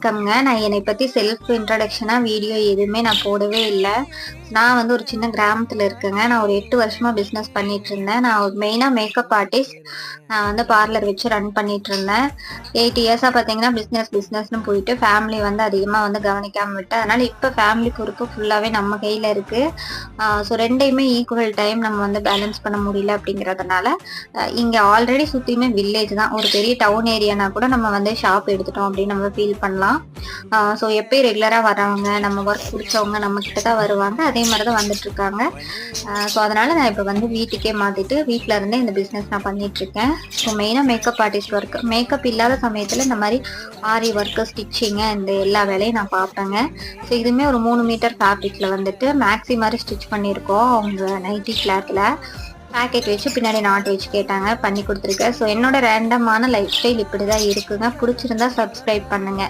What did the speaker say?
வணக்கம்ங்க. நான் என்னை பத்தி செல்ஃப் இன்ட்ரோடக்ஷனா வீடியோ எதுவுமே நான் போடவே இல்ல. நான் வந்து ஒரு சின்ன கிராமத்துல இருக்கேங்க. நான் ஒரு 8 வருஷமா பிசினஸ் பண்ணிட்டுருந்தேன். நான் ஒரு மெயினா மேக்கப் ஆர்டிஸ்ட். நான் வந்து பார்லர் வச்சு ரன் பண்ணிட்டுருந்தேன். 8 இயர்ஸா பார்த்தீங்கன்னா, பிசினஸ்ன்னு போயிட்டு ஃபேமிலி வந்து அதிகமா வந்து கவனிக்காம விட்டேன். அதனால இப்ப ஃபேமிலி பொறுப்பு ஃபுல்லாவே நம்ம கையில இருக்கு. ஸோ 2யுமே ஈக்குவல் டைம் நம்ம வந்து பேலன்ஸ் பண்ண முடியல அப்படிங்கிறதுனால, இங்க ஆல்ரெடி சுத்தியுமே வில்லேஜ் தான். ஒரு பெரிய டவுன் ஏரியானா கூட நம்ம வந்து ஷாப் எடுத்துட்டோம் அப்படின்னு நம்ம ஃபீல் பண்ணலாம். ஸோ எப்பயும் ரெகுலரா வர்றவங்க, நம்ம ஒர்க் புடிச்சவங்க நம்ம கிட்ட தான் வருவாங்க. அதே மாரி தான் வந்துட்டுருக்காங்க. ஸோ அதனால நான் இப்ப வந்து வீட்டுக்கே மாத்திட்டு, வீட்ல இருந்தே இந்த பிசினஸ் நான் பண்ணிட்டுருக்கேன். ஸோ மெயினா மேக்கப் ஆர்டிஸ்ட் ஒர்க். மேக்கப் இல்லாத சமயத்துல இந்த மாரி ஆரி ஒர்க்கு, ஸ்டிச்சிங்கு இந்த எல்லா வேலையும் நான் பார்ப்பேங்க. ஸோ இதுவுமே ஒரு 3 மீட்டர் ஃபேப்ரிக்ல வந்துட்டு மேக்ஸி மாரி ஸ்டிச் பண்ணியிருக்கோம். அவங்க நைட்டி கிளாத்ல. பாக்கெட் வச்சு பின்னாடி நாட் வச்சு கேட்டாங்க. பண்ணி குடுத்துருக்கேன். ஸோ என்னோட ரேண்டமான லைஃப் ஸ்டைல் இப்படிதான் இருக்குங்க. புடிச்சிருந்தா சப்ஸ்கிரைப் பண்ணுங்க.